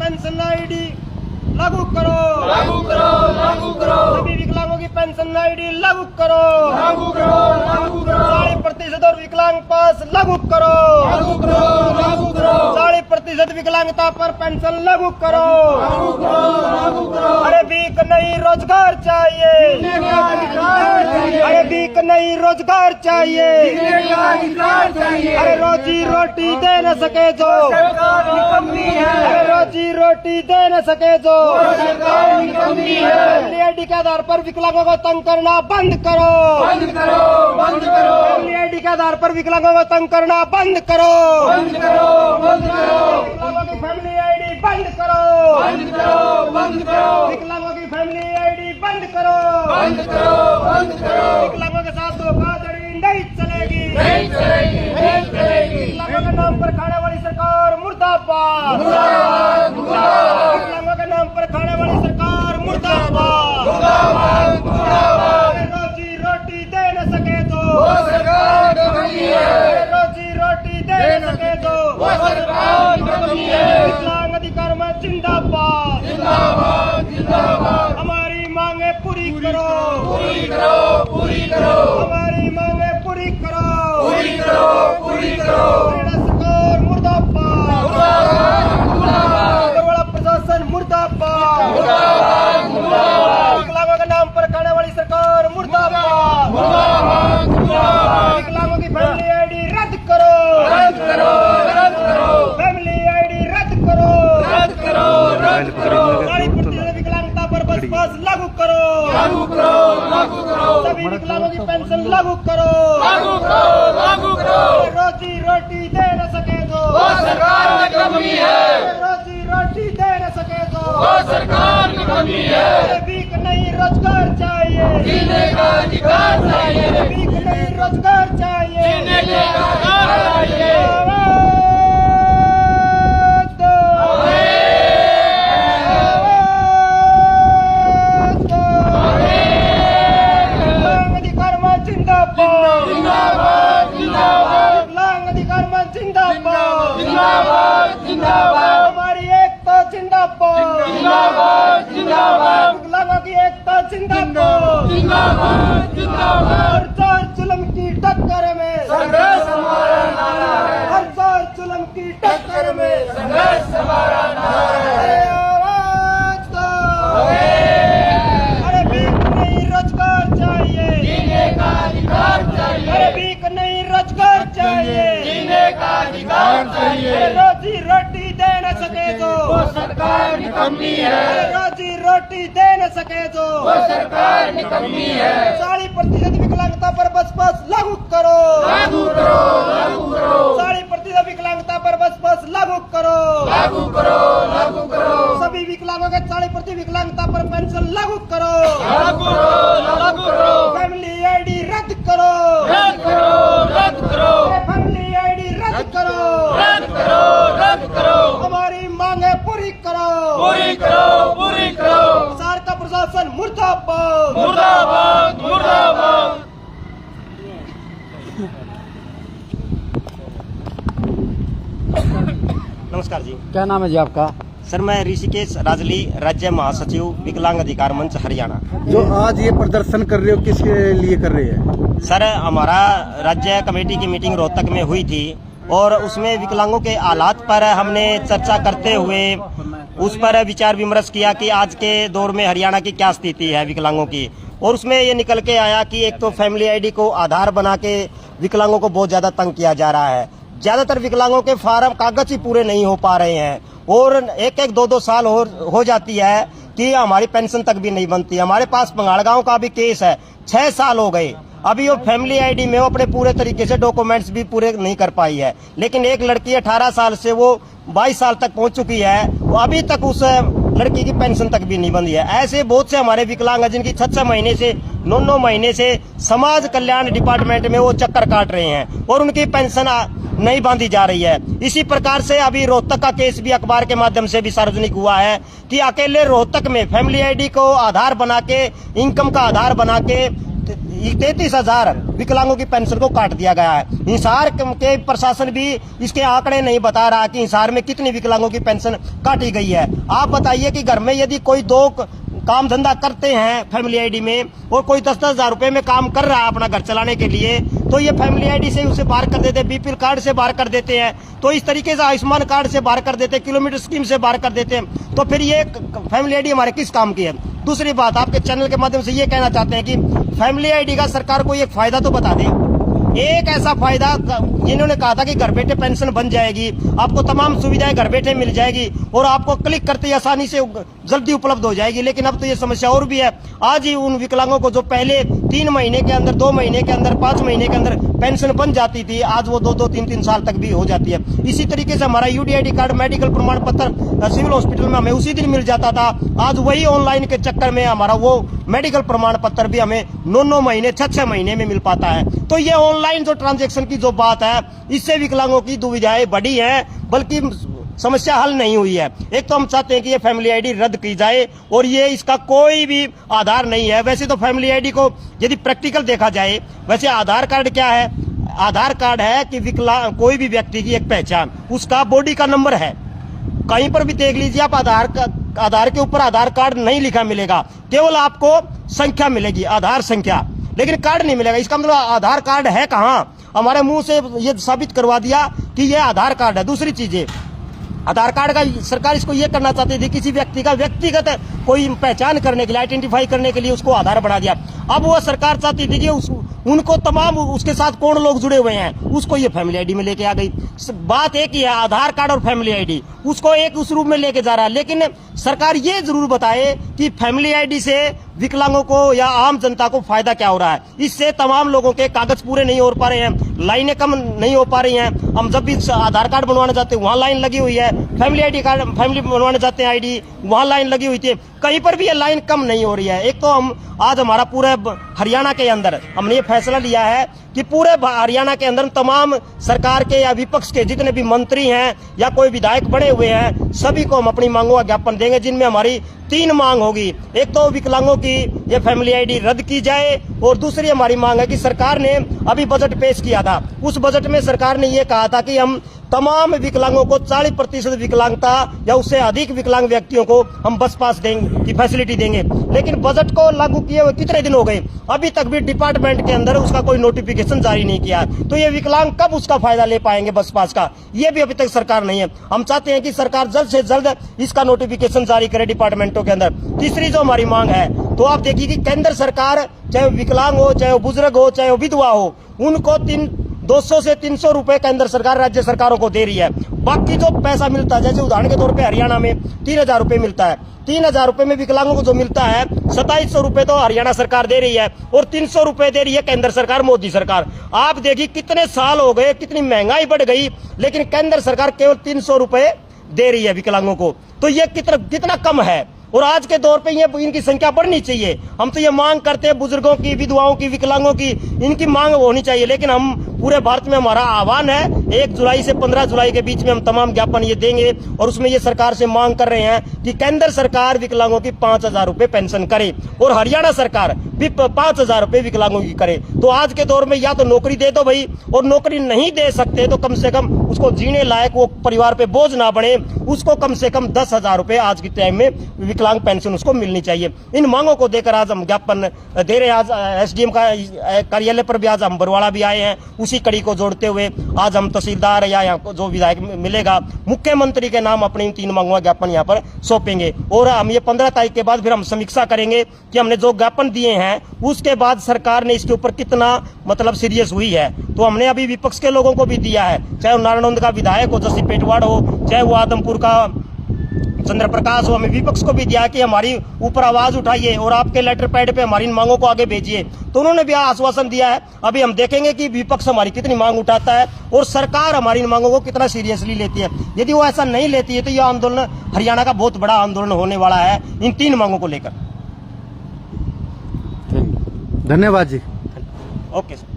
Pension ID लागू करो, लागू करो, लागू करो, सभी विकलांगों की पेंशन आईडी लागू करो, लागू करो, लागू करो, 40% और विकलांग पास लागू करो, लागू करो, लागू करो, 40% विकलांगता पर पेंशन लागू करो, लागू करो, लागू करो। अरे भीख नहीं रोजगार चाहिए, जीने का अधिकार चाहिए, अरे भीख नहीं रोजगार चाहिए, जीने का अधिकार चाहिए। अरे रोजी रोटी दे न सके जो, सरकार निकम्मी है, अरे रोजी रोटी दे न सके जो, सरकार निकम्मी है। आईडी के आधार पर विकलांगों को तंग करना बंद करो, बंद करो, बंद करो, आईडी के आधार पर विकलांगों को तंग करना बंद करो, बंद करो, बंद करो, विकलांगों की फैमिली आईडी बंद करो, बंद करो, बंद करो, विकलांगों की फैमिली आईडी बंद करो, बंद करो, बंद करो। विकलांगों के साथ धोखाधड़ी नहीं चलेगी, नहीं चलेगी, नहीं चलेगी। विकलांगों के नाम पर खाने वाली सरकार मुर्दाबाद, मुर्दाबाद, मुर्दाबाद, विकलांगों के नाम पर खाने वाली सरकार मुर्दाबाद, मुर्दाबाद, मुर्दाबाद। रोजी रोटी दे न सके तो, वो सरकार निकम्मी है, रोजी रोटी दे न सके तो, वो सरकार निकम्मी है। विकलांग अधिकार में जिंदाबाद, जिंदाबाद, जिंदाबाद। हमारी मांगे पूरी करो, पूरी करो, पूरी करो, हमारी मांगे पूरी करो, पूरी करो, पूरी करो। हरियाणा सरकार मुर्दाबाद, मुर्दाबाद, मुर्दाबाद, अगरवाला प्रशासन मुर्दाबाद, मुर्दाबाद, मुर्दाबाद, विकलांगों के नाम पर खाने वाली सरकार मुर्दाबाद, मुर्दाबाद, मुर्दाबाद। विकलांगों की फैमिली आईडी रद्द करो, रद्द करो, रद्द करो, फैमिली आईडी रद्द करो, रद्द करो, रद्द करो। 40% विकलांगता पर बस पास लागू करो, लागू करो, लागू करो, सभी विकलांगों की पेंशन लागू करो, लागू करो, लागू करो। रोजी रोटी दे न सके जो, वो सरकार निकम्मी है, रोजी रोटी दे न सके जो, वो सरकार निकम्मी है। भीख नहीं रोजगार चाहिए, जीने का अधिकार चाहिए, भीख नहीं रोजगार चाहिए, जीने का अधिकार चाहिए। आवाज दो, आवाज दो, विकलांग अधिकार में जिंदाबाद, जिंदाबाद, जिंदाबाद, विकलांग अधिकार में जिंदाबाद, जिंदाबाद, जिंदाबाद, हमारी एकता जिंदाबाद, जिंदाबाद, जिंदाबाद, विकलांगों की एकता जिंदाबाद, जिंदाबाद, जिंदाबाद। हर जोर जुल्म की टक्कर में संघर्ष हमारा नारा है, हर जोर जुल्म की टक्कर में संघर्ष हमारा नारा है। अरे आवाज दो, अरे भीख नहीं रोजगार चाहिए, जीने का अधिकार चाहिए, अरे भीख नहीं रोजगार चाहिए, जीने का अधिकार चाहिए। अरे रोजी रोटी दे न सके जो, वो सरकार निकम्मी अरे है, रोजी रोटी दे न सके जो, वो सरकार निकम्मी है। 40% विकलांगता पर बस पास लागू करो, लागू करो, लागू करो, 40% विकलांगता पर बस पास लागू करो, लागू करो, लागू करो, सभी विकलांगों के 40% विकलांगता पर पेंशन लागू करो, लागू करो, लागू करो, फैमिली आईडी रद्द करो, रद्द करो, रद्द करो, फैमिली आईडी रद्द करो, रद्द करो, रद्द करो, हमारी मांगे पूरी करो, पूरी करो, पूरी करो। सरकार का प्रशासन मुर्दाबाद, मुर्दाबाद, मुर्दाबाद। नमस्कार जी, क्या नाम है जी आपका? सर मैं ऋषिकेश राजली, राज्य महासचिव विकलांग अधिकार मंच हरियाणा। जो आज ये प्रदर्शन कर रहे हो किसके लिए कर रहे हैं? सर हमारा राज्य कमेटी की मीटिंग रोहतक में हुई थी और उसमें विकलांगों के हालात पर हमने चर्चा करते हुए उस पर विचार विमर्श किया कि आज के दौर में हरियाणा की क्या स्थिति है विकलांगों की, और उसमें ये निकल के आया कि एक तो फैमिली आईडी को आधार बना के विकलांगों को बहुत ज्यादा तंग किया जा रहा है। ज्यादातर विकलांगों के फार्म कागज ही पूरे नहीं हो पा रहे हैं और एक एक दो साल हो जाती है कि हमारी पेंशन तक भी नहीं बनती। हमारे पास बंगालगांव का भी केस है, 6 साल हो गए, अभी वो फैमिली आईडी में वो अपने पूरे तरीके से डॉक्यूमेंट्स भी पूरे नहीं कर पाई है। लेकिन एक लड़की 18 साल से वो 22 साल तक पहुंच चुकी है, वो अभी तक उस लड़की की पेंशन तक भी नहीं बंधी है। ऐसे बहुत से हमारे विकलांग हैं जिनकी 6 महीने से 9 महीने से समाज कल्याण डिपार्टमेंट में वो चक्कर काट रहे हैं और उनकी पेंशन नहीं बांधी जा रही है। इसी प्रकार से अभी रोहतक का केस भी अखबार के माध्यम से भी सार्वजनिक हुआ है कि अकेले रोहतक में फैमिली आईडी को आधार बना के, इनकम का आधार बना के 33,000 विकलांगों की पेंशन को काट दिया गया है। हिसार के प्रशासन भी इसके आंकड़े नहीं बता रहा कि हिसार में कितनी विकलांगों की पेंशन काटी गई है। आप बताइए कि घर में यदि कोई दो काम धंधा करते हैं फैमिली आईडी में और कोई 10-10 हजार रुपए में काम कर रहा है अपना घर चलाने के लिए, तो ये फैमिली आईडी से उसे बाहर कर देते हैं, बीपीएल कार्ड से बाहर कर देते हैं, तो इस तरीके से आयुष्मान कार्ड से बाहर कर देते हैं, किलोमीटर स्कीम से बाहर कर देते हैं। तो फिर ये फैमिली आईडी हमारे किस काम की है? दूसरी बात, आपके चैनल के माध्यम से ये कहना चाहते हैं कि फैमिली आईडी का सरकार को एक फायदा तो बता दें। एक ऐसा फायदा इन्होंने कहा था कि घर बैठे पेंशन बन जाएगी, आपको तमाम सुविधाएं घर बैठे मिल जाएगी और आपको क्लिक करते ही आसानी से जल्दी उपलब्ध हो जाएगी। लेकिन अब तो ये समस्या और भी है। आज ही उन विकलांगों को जो पहले 3 महीने के अंदर, 2 महीने के अंदर, 5 महीने के अंदर पेंशन बन जाती थी, आज वो 2-2, 3-3 साल तक भी हो जाती है। इसी तरीके से हमारा यूडीआईडी कार्ड, मेडिकल प्रमाण पत्र सिविल हॉस्पिटल में हमें उसी दिन मिल जाता था। आज वही ऑनलाइन के चक्कर में हमारा वो मेडिकल प्रमाण पत्र भी हमें 9-9 महीने, 6-6 महीने में मिल पाता है। तो ये ऑनलाइन जो ट्रांजैक्शन की जो बात है, इससे विकलांगों की दुविधाएं बढ़ी हैं, बल्कि समस्या हल नहीं हुई है। एक तो हम चाहते हैं कि ये फैमिली आईडी रद्द की जाए और ये इसका कोई भी आधार नहीं है। वैसे तो फैमिली आईडी को यदि प्रैक्टिकल देखा जाए, वैसे आधार कार्ड क्या है? आधार कार्ड है कि कोई भी व्यक्ति की एक पहचान, उसका बॉडी का नंबर है। कहीं पर भी देख लीजिए आप, आधार के ऊपर आधार कार्ड नहीं लिखा मिलेगा, केवल आपको संख्या मिलेगी, आधार संख्या, लेकिन कार्ड नहीं मिलेगा। इसका मतलब आधार कार्ड है कहाँ? हमारे मुंह से ये साबित करवा दिया कि ये आधार कार्ड है। दूसरी चीजें, आधार कार्ड का सरकार इसको ये करना चाहती थी, किसी व्यक्ति का व्यक्तिगत कोई पहचान करने के लिए, आइडेंटिफाई करने के लिए उसको आधार बना दिया। अब वो सरकार चाहती थी कि उनको तमाम उसके साथ कौन लोग जुड़े हुए हैं उसको ये फैमिली आईडी में लेके आ गई। बात एक ही है, आधार कार्ड और फैमिली आईडी, उसको एक उस रूप में लेके जा रहा है। लेकिन सरकार ये जरूर बताए कि फैमिली आईडी से विकलांगों को या आम जनता को फायदा क्या हो रहा है। इससे तमाम लोगों के कागज पूरे नहीं हो पा रहे हैं, लाइनें कम नहीं हो पा रही हैं। हम जब भी आधार कार्ड बनवाने जाते हैं वहाँ लाइन लगी हुई है, फैमिली आईडी कार्ड फैमिली बनवाने जाते हैं आईडी, वहाँ लाइन लगी हुई थी। कहीं पर भी ये लाइन कम नहीं हो रही है। एक तो हम आज हमारा पूरे हरियाणा के अंदर हमने ये फैसला लिया है कि पूरे हरियाणा के अंदर तमाम सरकार के या विपक्ष के जितने भी मंत्री हैं या कोई विधायक बने हुए हैं, सभी को हम अपनी मांगों का ज्ञापन देंगे, जिनमें हमारी 3 मांग होगी। एक तो विकलांगों की ये फैमिली आईडी रद्द की जाए और दूसरी हमारी मांग है कि सरकार ने अभी बजट पेश किया था, उस बजट में सरकार ने ये कहा था कि हम तमाम विकलांगों को 40% विकलांगता या उससे अधिक विकलांग व्यक्तियों को हम बस पास देंगे की फैसिलिटी देंगे। लेकिन बजट को लागू किए हुए कितने दिन हो गए, अभी तक भी डिपार्टमेंट के अंदर उसका कोई नोटिफिकेशन जारी नहीं किया। तो ये विकलांग कब उसका फायदा ले पाएंगे बस पास का, ये भी अभी तक सरकार नहीं है। हम चाहते हैं कि सरकार जल्द से जल्द इसका नोटिफिकेशन जारी करे डिपार्टमेंटों के अंदर। तीसरी जो हमारी मांग है, तो आप देखिए कि केंद्र सरकार, चाहे विकलांग हो, चाहे बुजुर्ग हो, चाहे विधवा हो, उनको 200 से 300 रुपए केंद्र सरकार राज्य सरकारों को दे रही है। बाकी जो पैसा मिलता है, जैसे उदाहरण के तौर पे हरियाणा में 3000 रुपए मिलता है, 3000 रुपए में विकलांगों को जो मिलता है 2700 रुपए तो हरियाणा सरकार दे रही है और 300 रुपए दे रही है केंद्र सरकार, मोदी सरकार। आप देखिए कितने साल हो गए, कितनी महंगाई बढ़ गई, लेकिन केंद्र सरकार केवल 300 रुपए दे रही है विकलांगों को। तो ये कितना कम है। और आज के दौर पे ये इनकी संख्या बढ़नी चाहिए। हम तो ये मांग करते हैं बुजुर्गों की, विधवाओं की, विकलांगों की, इनकी मांग होनी चाहिए। लेकिन हम पूरे भारत में हमारा आह्वान है, 1 जुलाई से 15 जुलाई के बीच में हम तमाम ज्ञापन ये देंगे और उसमें ये सरकार से मांग कर रहे हैं कि केंद्र सरकार विकलांगों की 5000 रुपए पेंशन करे और हरियाणा सरकार भी 5000 रुपए विकलांगों की करे। तो आज के दौर में या तो नौकरी दे दो भाई, और नौकरी नहीं दे सकते तो कम से कम उसको जीने लायक, वो परिवार पे बोझ ना बने, उसको कम से कम 10,000 रुपए आज के टाइम में विकलांग पेंशन उसको मिलनी चाहिए। इन मांगों को देकर आज हम ज्ञापन दे रहे हैं। आज एसडीएम का कार्यालय पर भी आज हम बरवाड़ा भी आए हैं। उसी कड़ी को जोड़ते हुए आज हम तहसीलदार या यहाँ जो विधायक मिलेगा, मुख्यमंत्री के नाम अपनी 3 मांगों का ज्ञापन यहाँ पर सौंपेंगे। और हम ये 15 तारीख के बाद फिर हम समीक्षा करेंगे कि हमने जो ज्ञापन दिए हैं उसके बाद सरकार ने इसके ऊपर कितना मतलब सीरियस हुई है। तो हमने अभी विपक्ष के लोगों को भी दिया है, चाहे वो नारायण का विधायक हो, जसी पेटवाड़ हो, चाहे वो आदमपुर का चंद्र प्रकाश हो, हमें विपक्ष को भी दिया कि हमारी ऊपर आवाज उठाइए और आपके लेटर पैड पे हमारी इन मांगों को आगे भेजिए। तो उन्होंने भी आश्वासन दिया है। अभी हम देखेंगे कि विपक्ष हमारी कितनी मांग उठाता है और सरकार हमारी इन मांगों को कितना सीरियसली लेती है। यदि वो ऐसा नहीं लेती है तो यह आंदोलन हरियाणा का बहुत बड़ा आंदोलन होने वाला है इन 3 मांगों को लेकर। धन्यवाद जी। Okay sir.